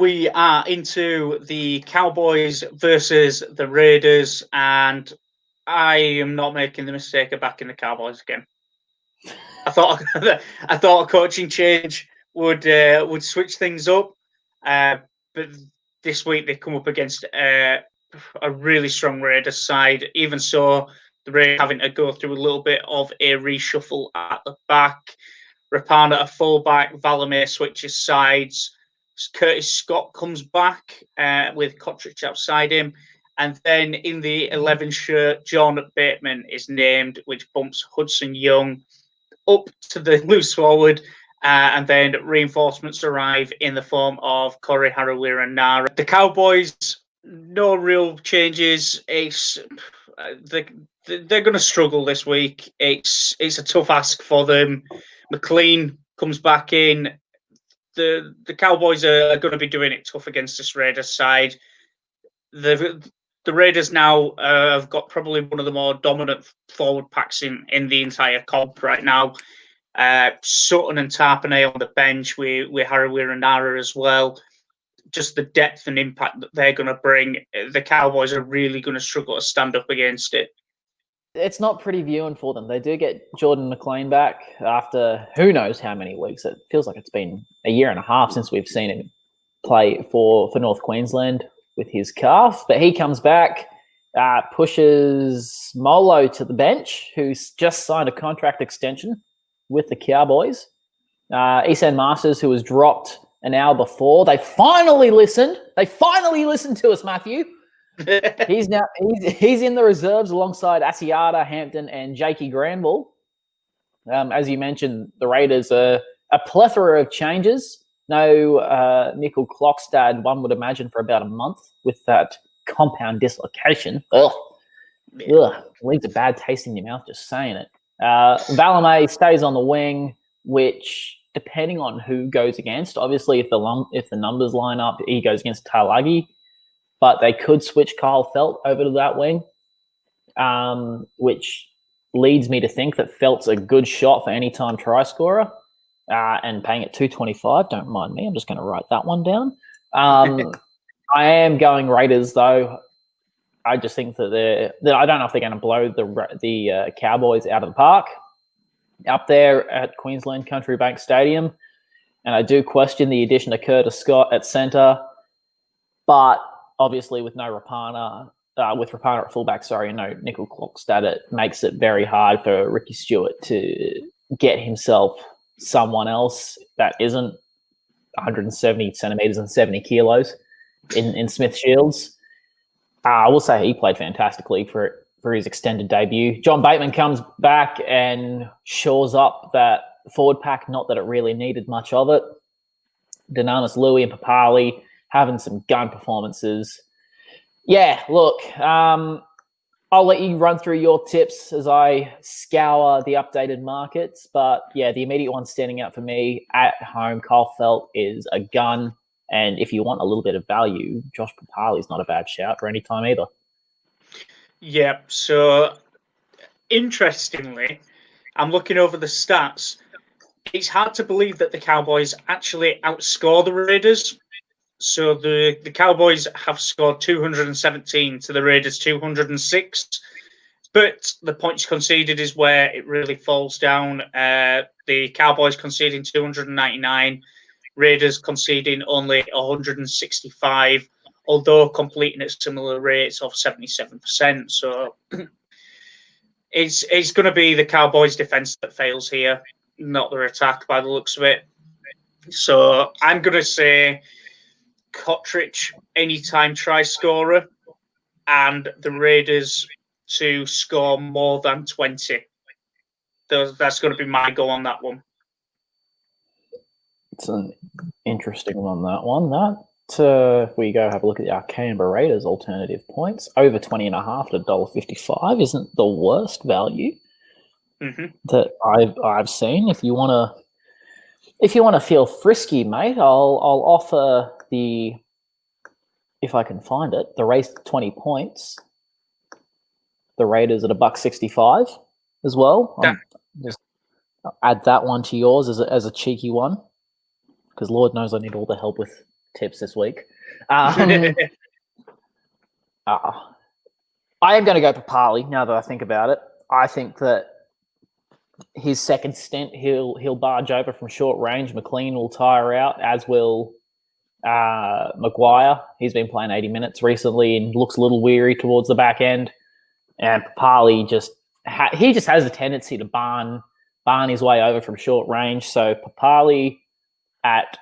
We are into the Cowboys versus the Raiders, and I am not making the mistake of backing the Cowboys again. I thought a coaching change would switch things up, but this week they come up against a really strong Raiders side. Even so, the Raiders having to go through a little bit of a reshuffle at the back. Rapana at fullback, Valamir switches sides. Curtis Scott comes back with Kotrick outside him. And then in the 11 shirt, John Bateman is named, which bumps Hudson Young up to the loose forward. And then reinforcements arrive in the form of Corey Harawira and Nara. The Cowboys, no real changes. They're going to struggle this week. It's a tough ask for them. McLean comes back in. The Cowboys are going to be doing it tough against this Raiders side. The Raiders now have got probably one of the more dominant forward packs in the entire comp right now. Sutton and Tarpanay on the bench with Harawira and Nara as well. Just the depth and impact that they're going to bring, the Cowboys are really going to struggle to stand up against it. It's not pretty viewing for them. They do get Jordan McLean back after who knows how many weeks. It feels like it's been a year and a half since we've seen him play for North Queensland with his calf. But he comes back, pushes Molo to the bench, who's just signed a contract extension with the Cowboys. Esan Masters, who was dropped an hour before. They finally listened. They finally listened to us, Matthew. He's in the reserves alongside Asiata, Hampton, and Jakey Granville. As you mentioned, the Raiders are a plethora of changes. No Nickel Clockstad, one would imagine, for about a month with that compound dislocation. Ugh. Leaves a bad taste in your mouth just saying it. Valamay stays on the wing, which, depending on who goes against, obviously if the numbers line up, he goes against Talagi. But they could switch Kyle Felt over to that wing, which leads me to think that Felt's a good shot for any time try scorer, and paying at $225. Don't mind me. I'm just going to write that one down. I am going Raiders, though. I just think that I don't know if they're going to blow the Cowboys out of the park up there at Queensland Country Bank Stadium. And I do question the addition of Curtis Scott at centre, but obviously, with no Rapana, with Rapana at fullback, and no Nickel Clockstad, it makes it very hard for Ricky Stewart to get himself someone else that isn't 170 centimetres and 70 kilos in Smith Shields. I will say he played fantastically for his extended debut. John Bateman comes back and shores up that forward pack, not that it really needed much of it. Dynamis Louis and Papali having some gun performances. Yeah, look, I'll let you run through your tips as I scour the updated markets. But, yeah, the immediate one standing out for me at home, Kyle Felt is a gun. And if you want a little bit of value, Josh Papali is not a bad shout for any time either. Yeah, so interestingly, I'm looking over the stats. It's hard to believe that the Cowboys actually outscore the Raiders. So the Cowboys have scored 217 to the Raiders 206. But the points conceded is where it really falls down. The Cowboys conceding 299, Raiders conceding only 165, although completing at similar rates of 77%. So it's going to be the Cowboys' defense that fails here, not their attack by the looks of it. So I'm going to say Kotrick anytime try scorer, and the Raiders to score more than 20. That's going to be my go on that one. It's an interesting one, that one. If we go have a look at our Canberra Raiders alternative points, over 20.5 at $1.55 isn't the worst value that I've seen. If you want to feel frisky, mate, I'll offer if I can find it, the race to 20 points. The Raiders at $1.65 as well. Yeah. Just add that one to yours as a cheeky one, because Lord knows I need all the help with tips this week. I am going to go Papali now that I think about it. I think that his second stint, he'll barge over from short range. McLean will tire out, as will Maguire. He's been playing 80 minutes recently and looks a little weary towards the back end. And Papali just has a tendency to barn his way over from short range. So Papali at,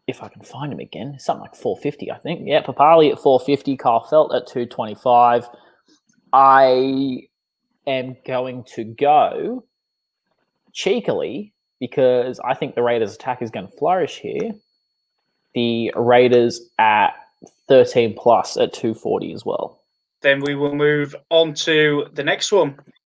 if I can find him again, something like 450, I think. Yeah, Papali at 450, Kyle Felt at 225. I am going to go cheekily, because I think the Raiders' attack is going to flourish here, the Raiders at 13 plus at 240 as well. Then we will move on to the next one.